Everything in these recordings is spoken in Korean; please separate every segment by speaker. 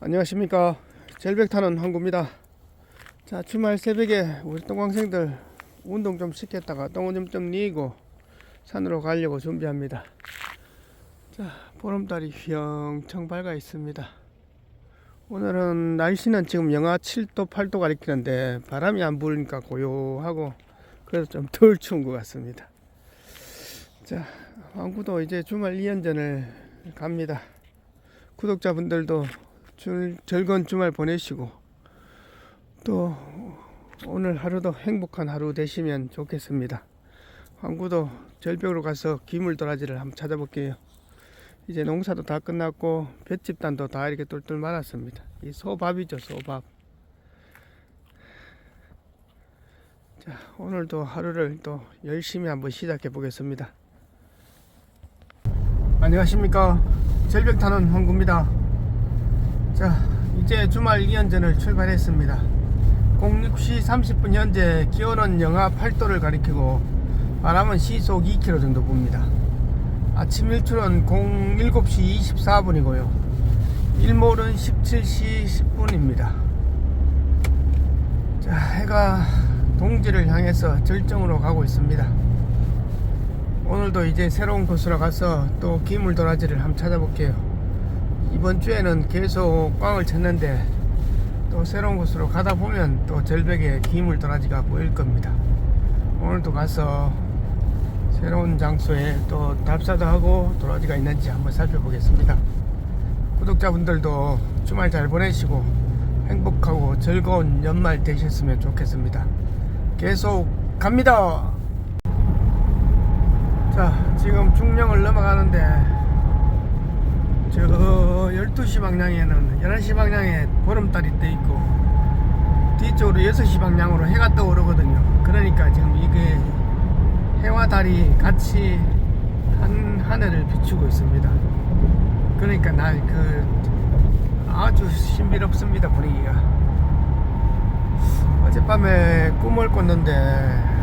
Speaker 1: 안녕하십니까. 절벽 타는 항구입니다. 자, 주말 새벽에 우리 똥강생들 운동 좀 시켰다가 똥오줌 좀 니고 산으로 가려고 준비합니다. 자, 보름달이 휘영청 밝아 있습니다. 오늘은 날씨는 지금 영하 7도 8도 가리키는데 바람이 안 부니까 고요하고 그래서 좀 덜 추운 것 같습니다. 자, 항구도 이제 주말 2연전을 갑니다. 구독자분들도 즐거운 주말 보내시고 또 오늘 하루도 행복한 하루 되시면 좋겠습니다. 항구도 절벽으로 가서 기물도라지를 한번 찾아볼게요. 이제 농사도 다 끝났고 볏집단도 다 이렇게 똘똘 말았습니다. 이 소밥이죠, 소밥. 자, 오늘도 하루를 또 열심히 한번 시작해 보겠습니다. 안녕하십니까. 절벽 타는 항구입니다. 자, 이제 주말 2연전을 출발했습니다. 06시 30분 현재 기온은 영하 8도를 가리키고 바람은 시속 2km 정도 붑니다. 아침 일출은 07시 24분이고요 일몰은 17시 10분입니다 자, 해가 동지를 향해서 절정으로 가고 있습니다. 오늘도 이제 새로운 곳으로 가서 또 기물도라지를 한번 찾아볼게요. 이번 주에는 계속 꽝을 쳤는데 또 새로운 곳으로 가다 보면 또 절벽에 기물도라지가 보일 겁니다. 오늘도 가서 새로운 장소에 또 답사도 하고 도라지가 있는지 한번 살펴보겠습니다. 구독자분들도 주말 잘 보내시고 행복하고 즐거운 연말 되셨으면 좋겠습니다. 계속 갑니다. 자, 지금 중령을 넘어가는데 저 12시 방향에는 11시 방향에 보름달이 떠 있고 뒤쪽으로 6시 방향으로 해가 떠오르거든요. 그러니까 지금 이게 해와 달이 같이 한 하늘을 비추고 있습니다. 그러니까 아주 신비롭습니다. 분위기가. 어젯밤에 꿈을 꿨는데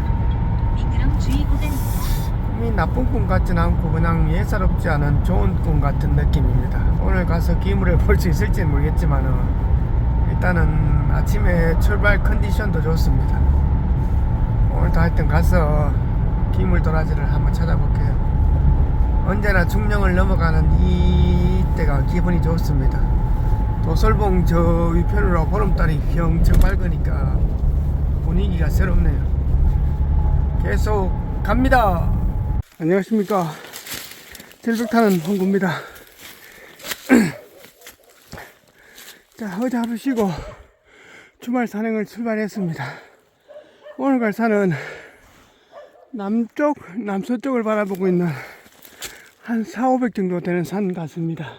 Speaker 1: 꿈이 나쁜 꿈 같진 않고 그냥 예사롭지 않은 좋은 꿈 같은 느낌입니다. 오늘 가서 기물을 볼 수 있을지는 모르겠지만 일단은 아침에 출발 컨디션도 좋습니다. 오늘도 하여튼 가서 기물도라지를 한번 찾아볼게요. 언제나 중령을 넘어가는 이때가 기분이 좋습니다. 도솔봉 저 위편으로 보름달이 휘영청 밝으니까 분위기가 새롭네요. 계속 갑니다. 안녕하십니까. 절벽 타는 항구입니다. 자, 어제 하루 쉬고 주말 산행을 출발했습니다. 오늘 갈 산은 남서쪽을 바라보고 있는 한 400-500 정도 되는 산 같습니다.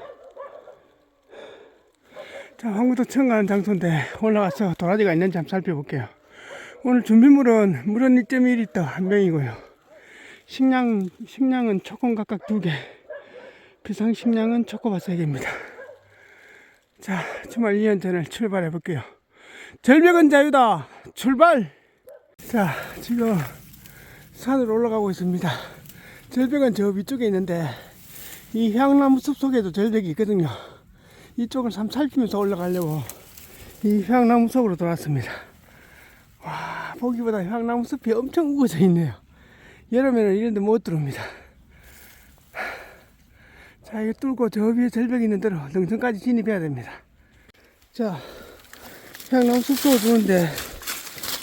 Speaker 1: 자, 항구도 처음 가는 장소인데 올라가서 도라지가 있는지 한번 살펴볼게요. 오늘 준비물은 물은 1.1L 한 병이고요. 식량은 초콘 각각 2개, 비상식량은 초코바 3개입니다. 자, 주말 2연전을 출발해 볼게요. 절벽은 자유다! 출발! 자, 지금 산으로 올라가고 있습니다. 절벽은 저 위쪽에 있는데 이 향나무 숲 속에도 절벽이 있거든요. 이쪽을 한번 살피면서 올라가려고 이 향나무 속으로 들어왔습니다. 와, 보기보다 향나무 숲이 엄청 우거져 있네요. 여름에는 이런 데 못 들어옵니다. 자, 이거 뚫고 저 위에 절벽이 있는 데로 능선까지 진입해야 됩니다. 자, 향나무 숲 속으로 들어오는데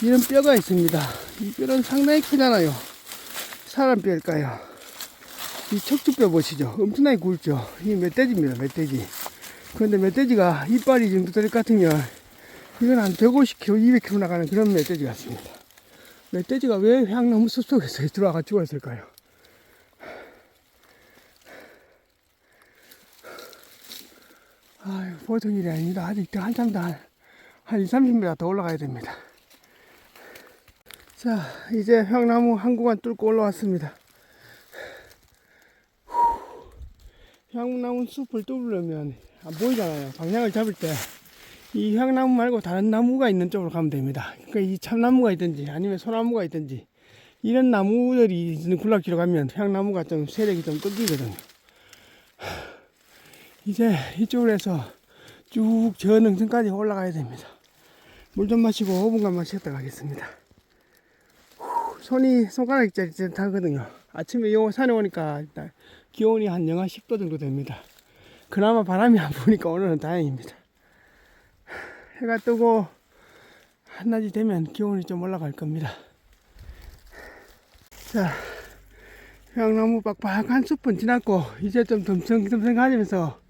Speaker 1: 이런 뼈가 있습니다. 이 뼈는 상당히 크잖아요. 사람 뼈일까요? 이 척추뼈 보시죠. 엄청나게 굵죠. 이 멧돼지입니다. 멧돼지. 그런데 멧돼지가 이빨이 정도 될 것 같으면 이건 한 150kg, 200kg 나가는 그런 멧돼지 같습니다. 멧돼지가 왜 향나무 숲 속에서 들어와가 죽었을까요? 아유, 보통 일이 아닙니다. 아직도 한참 더 한 20-30m 더 올라가야 됩니다. 자, 이제 향나무 한 구간 뚫고 올라왔습니다. 향나무 숲을 뚫으려면 안 보이잖아요. 방향을 잡을 때 이 향나무 말고 다른 나무가 있는 쪽으로 가면 됩니다. 그러니까 이 참나무가 있든지 아니면 소나무가 있든지 이런 나무들이 있는 군락지로 가면 향나무가 좀 세력이 좀 끊기거든요. 이제 이쪽으로 해서 쭉 저 능선까지 올라가야 됩니다. 물 좀 마시고 5분간만 쉬었다 가겠습니다. 손가락이 짜릿하거든요. 아침에 요 산에 오니까 일단 기온이 한 영하 10도 정도 됩니다. 그나마 바람이 안 부니까 오늘은 다행입니다. 해가 뜨고 한낮이 되면 기온이 좀 올라갈 겁니다. 자, 휴양나무 빡빡한 숲은 지났고 이제 좀 듬성듬성해지면서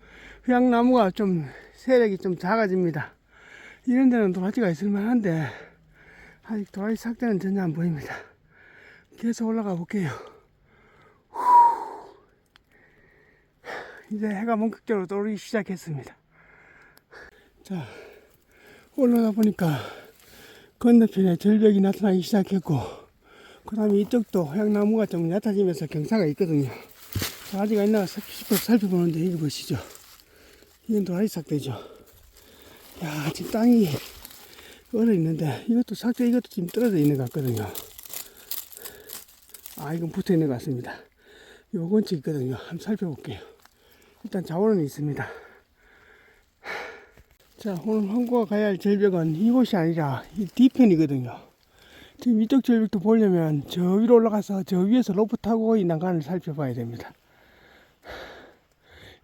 Speaker 1: 휴양나무가 좀 세력이 좀 작아집니다. 이런 데는 도라지가 있을 만한데 아직 도라지 삭대는 전혀 안 보입니다. 계속 올라가 볼게요. 이제 해가 본격적으로 떠오르기 시작했습니다. 자, 올라가 보니까 건너편에 절벽이 나타나기 시작했고, 그 다음에 이쪽도 휴양나무가 좀 얕아지면서 경사가 있거든요. 도라지가 있나 싶어서 살펴보는데 여기 보시죠. 이건 도라지 삭대죠. 야, 지금 땅이 얼어 있는데 이것도 삭대, 이것도 지금 떨어져 있는 것 같거든요. 아, 이건 붙어 있는 것 같습니다. 요건 지 있거든요. 한번 살펴볼게요. 일단 자원은 있습니다. 자, 오늘 황구가 가야 할 절벽은 이곳이 아니라 이 뒤편이거든요. 지금 이쪽 절벽도 보려면 저 위로 올라가서 저 위에서 로프 타고 이 난간을 살펴봐야 됩니다.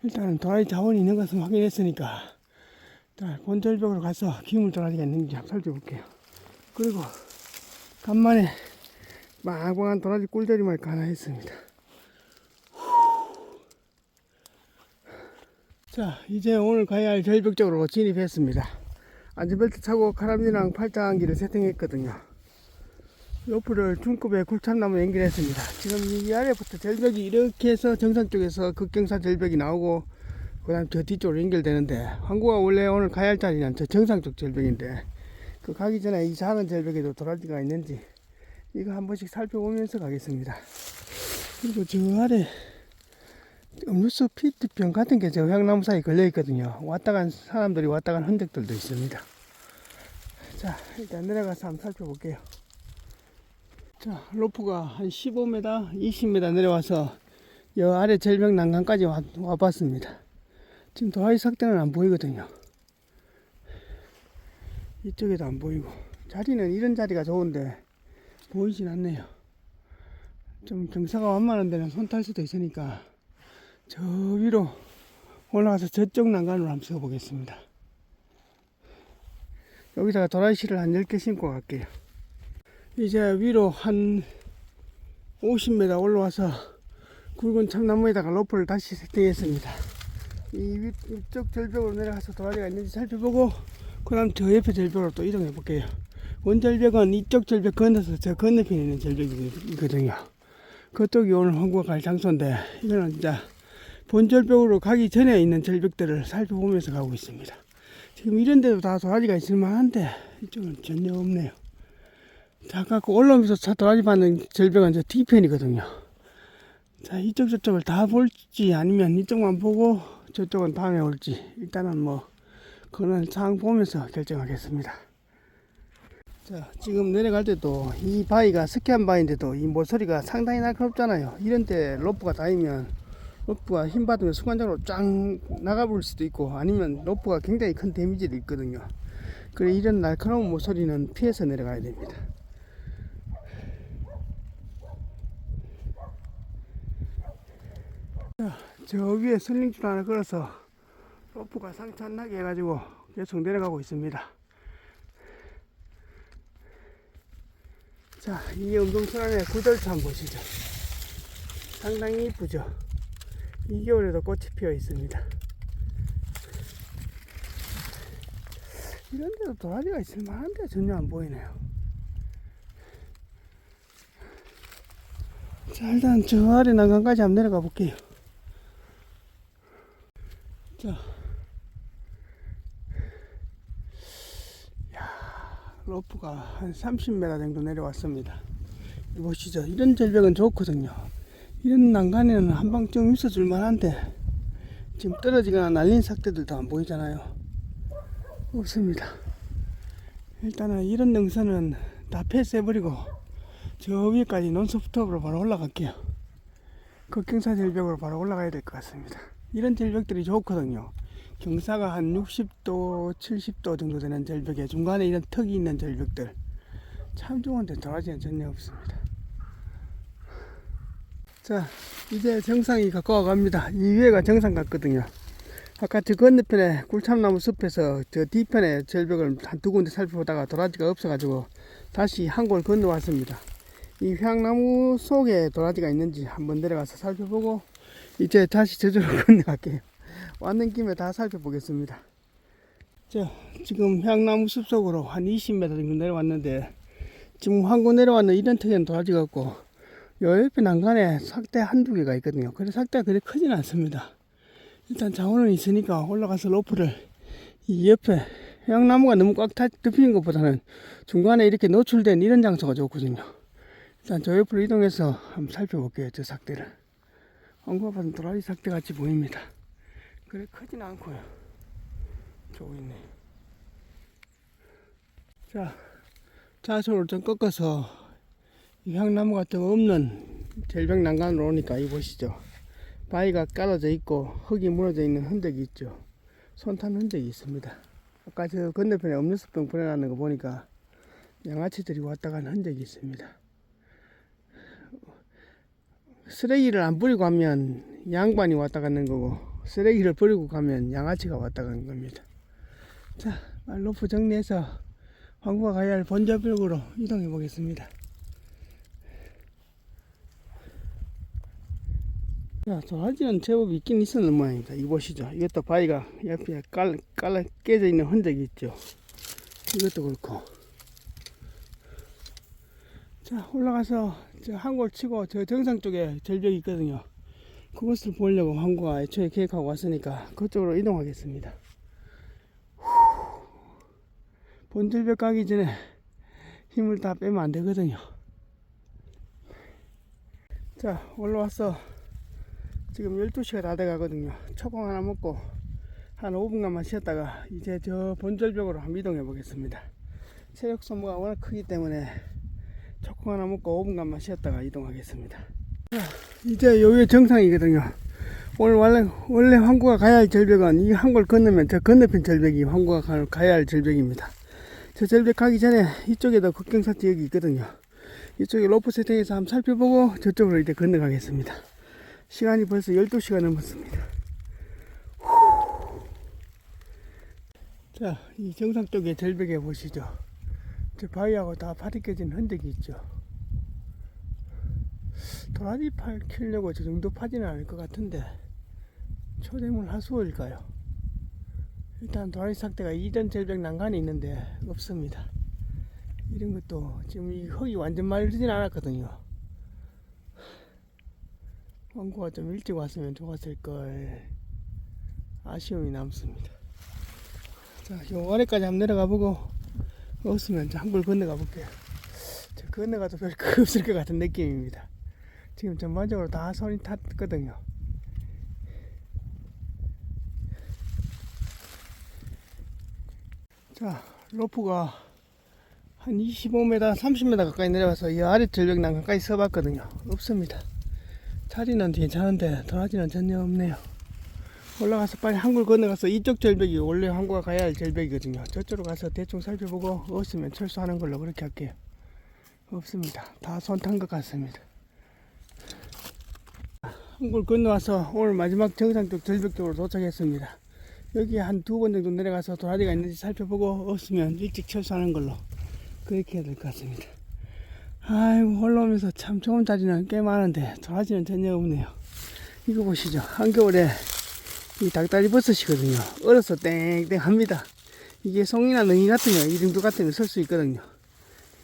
Speaker 1: 일단은 도라지 자원이 있는 것을 확인했으니까 일단 본 절벽으로 가서 기물 도라지가 있는지 한번 살펴볼게요. 그리고 간만에 망망한 도라지 꿀들이만 하나 했습니다. 자, 이제 오늘 가야 할 절벽 쪽으로 진입했습니다. 안전벨트 차고 카라비나랑 팔짱기를 세팅했거든요. 로프를 중급에 굴참나무 연결했습니다. 지금 이 아래부터 절벽이 이렇게 해서 정상 쪽에서 극경사 절벽이 나오고 그 다음 저 뒤쪽으로 연결되는데, 항구가 원래 오늘 가야 할 자리는 저 정상 쪽 절벽인데 그 가기 전에 이 작은 절벽에도 도라지가 있는지 이거 한 번씩 살펴보면서 가겠습니다. 그리고 저 아래 음료수 피트병 같은 게 저 휴양나무 사이에 걸려 있거든요. 왔다 간 사람들이 왔다 간 흔적들도 있습니다. 자, 일단 내려가서 한번 살펴볼게요. 자, 로프가 한 15m, 20m 내려와서 이 아래 절벽 난간까지 와봤습니다. 지금 도라지 삭대는 안 보이거든요. 이쪽에도 안 보이고, 자리는 이런 자리가 좋은데 보이진 않네요. 좀 경사가 완만한 데는 손 탈 수도 있으니까 저 위로 올라가서 저쪽 난간으로 한번 서보겠습니다. 여기다가 도라지씨를 한 10개 심고 갈게요. 이제 위로 한 50m 올라와서 굵은 참나무에다가 로프를 다시 세팅했습니다. 이쪽 절벽으로 내려가서 도라지가 있는지 살펴보고 그 다음 저 옆에 절벽으로 또 이동해 볼게요. 원절벽은 이쪽 절벽 건너서 저 건너편에 있는 절벽이거든요. 그쪽이 오늘 황구가 갈 장소인데 이거는 진짜 본절벽으로 가기 전에 있는 절벽들을 살펴보면서 가고 있습니다. 지금 이런 데도 다 도라지가 있을 만한데 이쪽은 전혀 없네요. 자, 아까 그 올라오면서 도라지 받는 절벽은 저 뒤편이거든요. 자, 이쪽 저쪽을 다 볼지 아니면 이쪽만 보고 저쪽은 다음에 올지 일단은 뭐 그거는 상황 보면서 결정하겠습니다. 자, 지금 내려갈 때도 이 바위가 스키한 바위인데도 이 모서리가 상당히 날카롭잖아요. 이런 때 로프가 닿으면 로프가 힘 받으면 순간적으로 쫙 나가볼 수도 있고 아니면 로프가 굉장히 큰 데미지도 있거든요. 그래 이런 날카로운 모서리는 피해서 내려가야 됩니다. 자, 저 위에 설링줄 하나 걸어서 로프가 상처 안 나게 해가지고 계속 내려가고 있습니다. 자, 이 음동선 안에 구절차 한번 보시죠. 상당히 이쁘죠. 2개월에도 꽃이 피어 있습니다. 이런 데도 도라지가 있을 만한데 전혀 안 보이네요. 자, 일단 저 아래 난간까지 한번 내려가 볼게요. 자, 로프가 한 30m 정도 내려왔습니다. 보시죠. 이런 절벽은 좋거든요. 이런 난간에는 한 방쯤 있어 줄 만한데 지금 떨어지거나 날린 삭대들도 안 보이잖아요. 없습니다. 일단은 이런 능선은 다 패스해버리고 저 위에까지 논스톱으로 바로 올라갈게요. 극경사 절벽으로 바로 올라가야 될 것 같습니다. 이런 절벽들이 좋거든요. 경사가 한 60도, 70도 정도 되는 절벽에 중간에 이런 턱이 있는 절벽들 참 좋은데 도라지는 전혀 없습니다. 자, 이제 정상이 가까워 갑니다. 이 위에가 정상 같거든요. 아까 저 건너편에 꿀참나무 숲에서 저 뒤편에 절벽을 한 두 군데 살펴보다가 도라지가 없어가지고 다시 한 골 건너왔습니다. 이 휘황나무 속에 도라지가 있는지 한번 내려가서 살펴보고 이제 다시 저절로 건너갈게요. 왔는 김에 다 살펴보겠습니다. 자, 지금 휘황나무 숲 속으로 한 20m 정도 내려왔는데 지금 한 곳 내려왔는 이런 턱에는 도라지가 없고 요 옆에 난간에 삭대 한두 개가 있거든요. 그래서 삭대가 그리 크지는 않습니다. 일단 자원은 있으니까 올라가서 로프를 이 옆에 휘황나무가 너무 꽉 덮이는 것보다는 중간에 이렇게 노출된 이런 장소가 좋거든요. 일단 저 옆으로 이동해서 한번 살펴볼게요. 저 삭대를. 한국어 봐도 도라지 삭대 같이 보입니다. 그래 크진 않고요. 저기 있네. 자, 자소를 좀 꺾어서 이 휘황나무 같은 거 없는 절벽 난간으로 오니까 이 보시죠. 바위가 깔아져 있고 흙이 무너져 있는 흔적이 있죠. 손탄 흔적이 있습니다. 아까 저 건너편에 음료수병 버려놨는 거 보니까 양아치들이 왔다 간 흔적이 있습니다. 쓰레기를 안 버리고 가면 양반이 왔다 가는 거고 쓰레기를 버리고 가면 양아치가 왔다 가는 겁니다. 자, 로프 정리해서 황구가 가야 할 본절벽으로 이동해 보겠습니다. 자, 도라지는 제법 있긴 있었는 모양입니다. 이거 보시죠. 이것도 바위가 옆에 깔라 깨져 있는 흔적이 있죠. 이것도 그렇고. 자, 올라가서 저 한 골 치고 저 정상 쪽에 절벽이 있거든요. 그것을 보려고 황구가 애초에 계획하고 왔으니까 그쪽으로 이동하겠습니다. 본절벽 가기 전에 힘을 다 빼면 안 되거든요. 자, 올라와서 지금 12시가 다 돼 가거든요. 초공 하나 먹고 한 5분간만 쉬었다가 이제 저 본절벽으로 한번 이동해 보겠습니다. 체력 소모가 워낙 크기 때문에 초공 하나 먹고 5분간만 쉬었다가 이동하겠습니다. 자, 이제 여기 정상이거든요. 오늘 원래 황구가 가야 할 절벽은 이 한 골 건너면 저 건너편 절벽이 황구가 가야 할 절벽입니다. 저 절벽 가기 전에 이쪽에도 급경사지 여기 있거든요. 이쪽에 로프 세팅해서 한번 살펴보고 저쪽으로 이제 건너가겠습니다. 시간이 벌써 12시가 넘었습니다. 자, 이 정상 쪽에 절벽에 보시죠. 저 바위하고 다 파리 깨진 흔적이 있죠. 도라지 팔 키려고 저 정도 파지는 않을 것 같은데 초대물 하수일까요? 일단 도라지 삭대가 이전 절벽 난간에 있는데 없습니다. 이런 것도 지금 이 흙이 완전 마르진 않았거든요. 황구가 좀 일찍 왔으면 좋았을걸. 아쉬움이 남습니다. 자, 요 아래까지 한번 내려가 보고 없으면 한 골 건너가 볼게요. 저 건너가도 별 거 없을 것 같은 느낌입니다. 지금 전반적으로 다 손이 탔거든요. 자, 로프가 한 25m, 30m 가까이 내려와서 이 아래 절벽 난 가까이 서봤거든요. 없습니다. 자리는 괜찮은데 도라지는 전혀 없네요. 올라가서 빨리 한 골 건너가서 이쪽 절벽이 원래 황구가 가야 할 절벽이거든요. 저쪽으로 가서 대충 살펴보고 없으면 철수하는 걸로 그렇게 할게요. 없습니다. 다 손 탄 것 같습니다. 한 골 건너와서 오늘 마지막 정상 쪽 절벽 쪽으로 도착했습니다. 여기 한 두 번 정도 내려가서 도라지가 있는지 살펴보고 없으면 일찍 철수하는 걸로 그렇게 해야 될 것 같습니다. 아이고, 올라오면서 참 좋은 자리는 꽤 많은데 도라지는 전혀 없네요. 이거 보시죠. 한겨울에 이 닭다리 버섯이거든요. 얼어서 땡땡합니다. 이게 송이나 능이 같으면 이 정도 같으면 설 수 있거든요.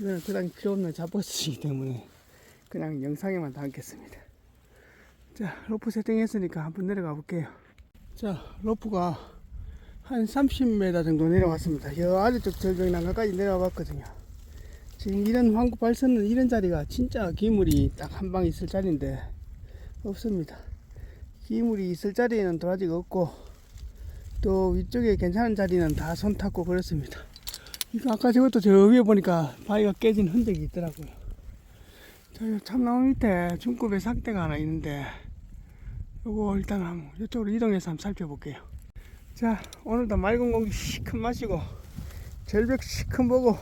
Speaker 1: 이거는 그다지 필요 없는 잡버섯이기 때문에 그냥 영상에만 담겠습니다. 자, 로프 세팅했으니까 한번 내려가 볼게요. 자, 로프가 한 30m 정도 내려왔습니다. 저 아래쪽 절벽 난간까지 내려와 봤거든요. 지금 이런 황구 발선은 이런 자리가 진짜 기물이 딱 한 방 있을 자리인데 없습니다. 기물이 있을 자리에는 도라지가 없고 또 위쪽에 괜찮은 자리는 다 손 탔고 그렇습니다. 이거 아까 저것도 저 위에 보니까 바위가 깨진 흔적이 있더라고요. 저 참나무 밑에 중급에 삭대가 하나 있는데 요거 일단 한번 이쪽으로 이동해서 한번 살펴볼게요. 자, 오늘도 맑은 공기 시큰 마시고 절벽 시큰 보고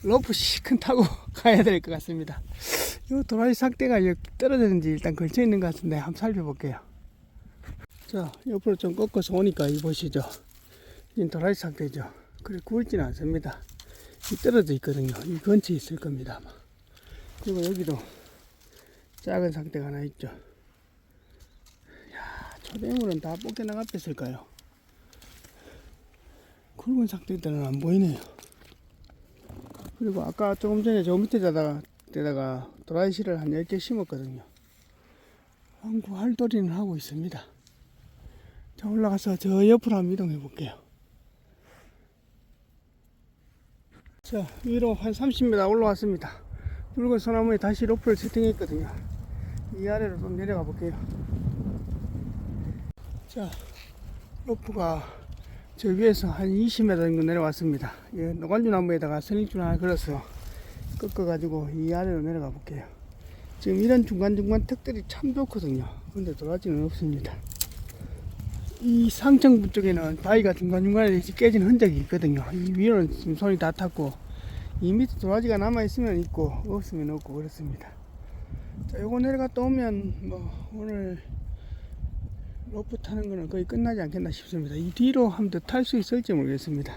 Speaker 1: 로프 시큰 타고 가야 될 것 같습니다. 이 도라지 삭대가 떨어졌는지 일단 걸쳐 있는 것 같은데 한번 살펴볼게요. 자, 옆으로 좀 꺾어서 오니까 이 보시죠. 이 도라지 삭대죠. 그래 굵지는 않습니다. 이 떨어져 있거든요. 이 근처에 있을 겁니다 아마. 그리고 여기도 작은 삭대가 하나 있죠. 야, 초대물은 다 뻗겨나가 뺐을까요? 굵은 삭대들은 안 보이네요. 그리고 아까 조금 전에 저 밑에다가 도라지 씨를 한 10개 심었거든요. 한구 활돌이는 하고 있습니다. 자, 올라가서 저 옆으로 한번 이동해 볼게요. 자, 위로 한 30m 올라왔습니다. 붉은 소나무에 다시 로프를 세팅했거든요. 이 아래로 좀 내려가 볼게요. 자, 로프가 저 위에서 한 20m 정도 내려왔습니다. 노간주 나무에다가 선익줄 하나 걸어서 꺾어가지고 이 아래로 내려가 볼게요. 지금 이런 중간중간 턱들이 참 좋거든요. 근데 도라지는 없습니다. 이 상층부 쪽에는 바위가 중간중간에 깨진 흔적이 있거든요. 이 위로는 지금 손이 다 탔고, 이 밑에 도라지가 남아있으면 있고 없으면 없고 그렇습니다. 자, 요거 내려갔다 오면 뭐 오늘 로프 타는 거는 거의 끝나지 않겠나 싶습니다. 이 뒤로 한번 더 탈 수 있을지 모르겠습니다.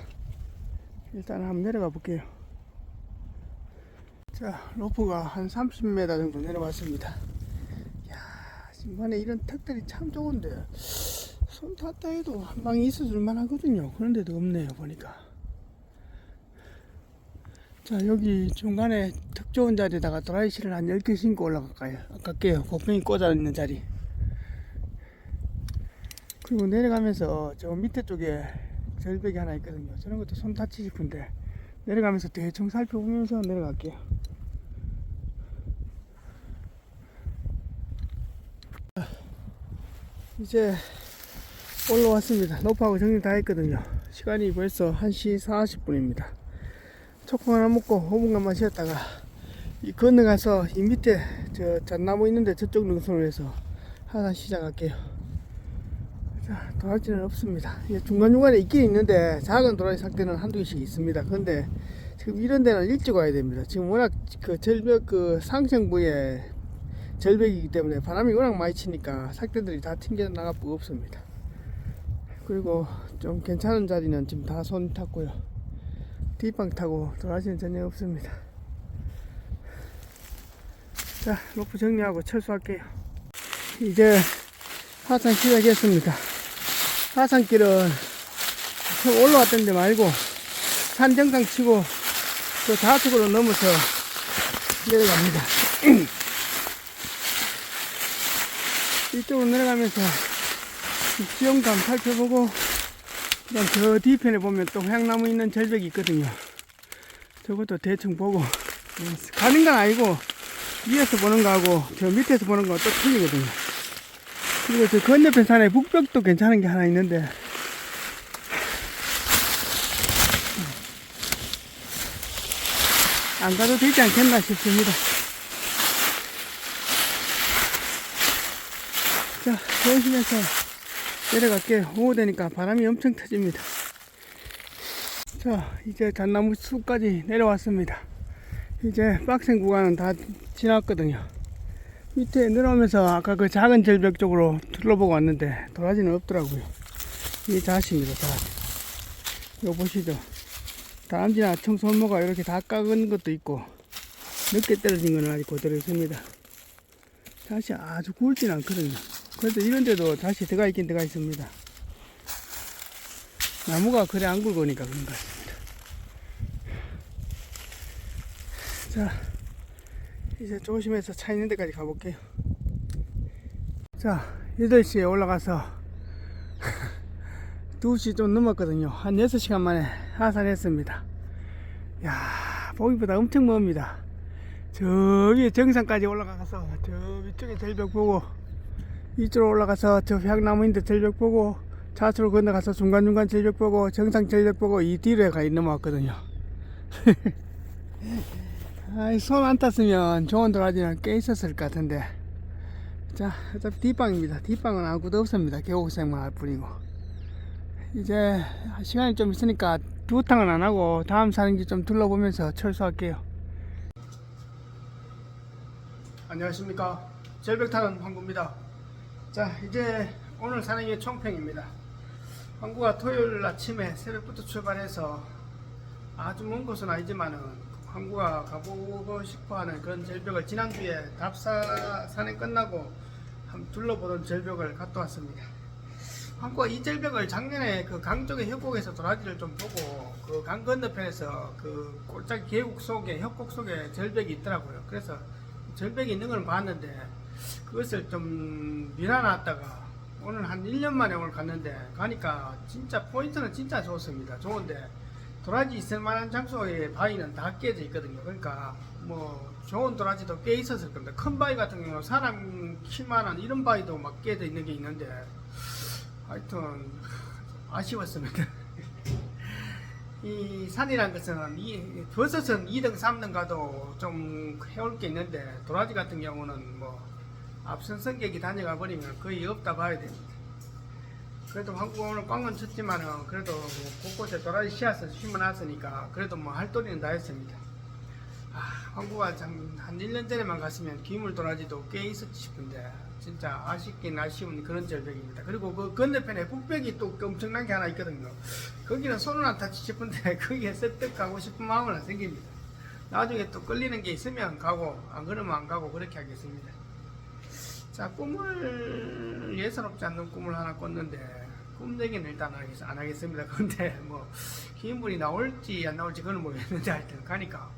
Speaker 1: 일단 한번 내려가 볼게요. 자, 로프가 한 30m 정도 내려왔습니다. 이야, 중간에 이런 턱들이 참 좋은데 손 탔다 해도 한 방이 있어줄 만하거든요. 그런데도 없네요 보니까. 자, 여기 중간에 턱 좋은 자리에다가 도라지씨를 한 10개 심고 갈게요. 곡괭이 꽂아 있는 자리. 그리고 내려가면서 저 밑에 쪽에 절벽이 하나 있거든요. 저런 것도 손 다치고 싶은데 내려가면서 대충 살펴보면서 내려갈게요. 이제 올라왔습니다. 높하고 정리 다 했거든요. 시간이 벌써 1시 40분입니다. 초코 하나 먹고 5분간만 쉬었다가 이 건너가서 이 밑에 저 잣나무 있는데 저쪽 능선을 해서 하산 시작할게요. 자, 도라지는 없습니다. 중간중간에 있긴 있는데 작은 도라지 삭대는 한두 개씩 있습니다. 근데 지금 이런 데는 일찍 와야 됩니다. 지금 워낙 그 절벽 그 상층부에 절벽이기 때문에 바람이 워낙 많이 치니까 삭대들이 다 튕겨 나갈 수가 없습니다. 그리고 좀 괜찮은 자리는 지금 다 손 탔고요. 뒷방 타고 도라지는 전혀 없습니다. 자, 로프 정리하고 철수할게요. 이제 하산 시작했습니다. 하산길은 올라왔던 데 말고 산 정상 치고 저 좌측으로 넘어서 내려갑니다. 이쪽으로 내려가면서 지형도 한번 살펴보고, 그다음 저 뒤편에 보면 또 향나무 있는 절벽이 있거든요. 저것도 대충 보고, 가는 건 아니고 위에서 보는 거하고 저 밑에서 보는 거 또 틀리거든요. 그리고 저 건너편 산에 북벽도 괜찮은 게 하나 있는데 안 가도 되지 않겠나 싶습니다. 자, 조심해서 내려갈게요. 오후 되니까 바람이 엄청 터집니다. 자, 이제 잣나무 숲까지 내려왔습니다. 이제 빡센 구간은 다 지났거든요. 밑에 내려오면서 아까 그 작은 절벽 쪽으로 둘러보고 왔는데 도라지는 없더라고요. 이게 자식입니다, 자식. 이거 보시죠. 다람쥐나 청설모가 이렇게 다 깎은 것도 있고 늦게 떨어진 건 아직 그대로 있습니다. 자식 아주 굵지는 않거든요. 그래도 이런데도 다시 들어가 있긴 들어가 있습니다. 나무가 그래 안 굵으니까 그런 것 같습니다. 자, 이제 조심해서 차 있는 데까지 가볼게요. 자, 8시에 올라가서 2시 좀 넘었거든요. 한 6시간 만에 하산했습니다. 야, 보기보다 엄청 멉니다. 저 위에 정상까지 올라가서 저 위쪽에 절벽 보고, 이쪽으로 올라가서 저 향나무인데 절벽 보고, 좌측으로 건너가서 중간중간 절벽 보고, 정상 절벽 보고, 이 뒤로 가 넘어왔거든요. 손 안 탔으면 좋은 도라지는 꽤 있었을 것 같은데. 자, 조심해서 내려갈게요. 오후 되니까 바람이 엄청 터집니다. 자, 어차피 뒷방입니다. 뒷방은 아무것도 없습니다. 계곡생만 할 뿐이고. 이제 시간이 좀 있으니까 두 탕은 안 하고 다음 산행지 좀 둘러보면서 철수할게요. 안녕하십니까. 절벽 타는 황구입니다. 자, 이제 오늘 산행의 총평입니다. 황구가 토요일 아침에 새벽부터 출발해서 아주 먼 곳은 아니지만은 황구가 가보고 싶어하는 그런 절벽을 지난주에 답사 산행 끝나고 한번 둘러보던 절벽을 갔다 왔습니다. 황구가 이 절벽을 작년에 그 강 쪽의 협곡에서 도라지를 좀 보고 그 강 건너편에서 그 꼴짝 계곡 속에 협곡 속에 절벽이 있더라고요. 그래서 절벽이 있는 걸 봤는데 그것을 좀 미뤄놨다가 오늘 한 1년 만에 오늘 갔는데 가니까 진짜 포인트는 진짜 좋습니다. 좋은데 도라지 있을 만한 장소의 바위는 다 깨져 있거든요. 그러니까 뭐 좋은 도라지도 꽤 있었을 겁니다. 큰 바위 같은 경우는 사람 키만한 이런 바위도 막 깨져 있는 게 있는데 하여튼 아쉬웠습니다. 이 산이란 것은 버섯은 2등 3등 가도 좀 해올 게 있는데 도라지 같은 경우는 뭐 앞선 성격이 다녀가 버리면 거의 없다 봐야 됩니다. 그래도 한국 오늘 꽝은 쳤지만은 그래도 뭐 곳곳에 도라지 씨앗을 심어놨으니까 그래도 뭐 할 도리는 다 했습니다. 한국가 참 한 1년 전에만 갔으면 기물 도라지도 꽤 있었지 싶은데 진짜 아쉽긴 아쉬운 그런 절벽입니다. 그리고 그 건너편에 북벽이 또 엄청난 게 하나 있거든요. 거기는 손은 안 타치 싶은데 거기에 쓱뜩 가고 싶은 마음은 안 생깁니다. 나중에 또 끌리는 게 있으면 가고 안 그러면 안 가고 그렇게 하겠습니다. 자, 꿈을 예사롭지 않는 꿈을 하나 꿨는데 꿈내기는 일단 안 하겠습니다. 근데 뭐 기물이 나올지 안 나올지 그건 모르겠는데 하여튼 가니까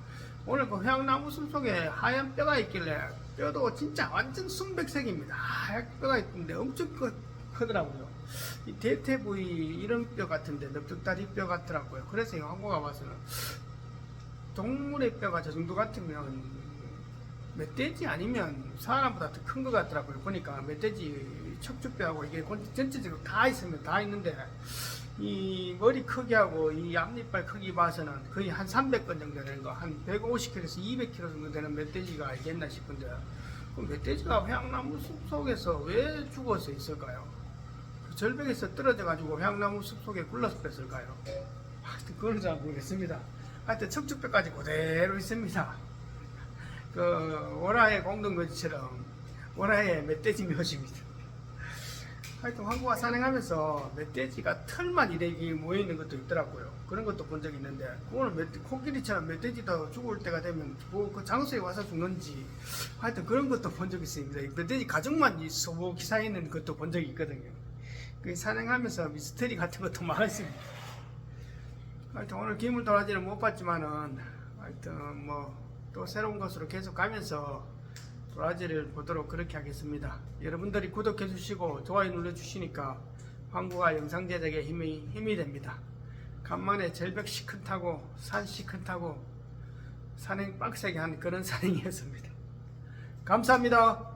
Speaker 1: 오늘 그 해양나무 숲 속에 하얀 뼈가 있길래 뼈도 진짜 완전 순백색입니다. 하얀 뼈가 있는데 엄청 크더라고요. 이 대퇴 부위 이런 뼈 같은데 넓적다리 뼈 같더라고요. 그래서 한국가 봐서는 동물의 뼈가 저 정도 같으면 멧돼지 아니면 사람보다 더 큰 것 같더라고요. 보니까 멧돼지 척추뼈하고 이게 전체적으로 다 있으면 다 있는데 이 머리 크기하고 이 앞니빨 크기 봐서는 거의 한 300건 정도 되는 거, 한 150kg에서 200kg 정도 되는 멧돼지가 있겠나 싶은데 그 멧돼지가 해양나무 숲 속에서 왜 죽어서 있을까요? 그 절벽에서 떨어져 가지고 해양나무 숲 속에 굴러서 뺐을까요? 하여튼 그건 잘 모르겠습니다. 하여튼 척추뼈까지 그대로 있습니다. 그 월화의 공동묘지처럼 월화의 멧돼지 묘지입니다. 하여튼 황구가 산행하면서 멧돼지가 털만 이렇게 모여있는 것도 있더라고요. 그런 것도 본 적이 있는데 그거는 코끼리처럼 멧돼지도 죽을 때가 되면 그 장소에 와서 죽는지 하여튼 그런 것도 본 적이 있습니다. 멧돼지 가족만 소복이 쌓여있는 것도 본 적이 있거든요. 그 산행하면서 미스터리 같은 것도 많았습니다. 하여튼 오늘 기물 도라지를 못 봤지만은 하여튼 뭐 또 새로운 곳으로 계속 가면서 도라지를 보도록 그렇게 하겠습니다. 여러분들이 구독해 주시고 좋아요 눌러 주시니까 황구가 영상 제작에 힘이 됩니다. 간만에 절벽 시큰 타고 산 시큰 타고 산행 빡세게 한 그런 산행이었습니다. 감사합니다.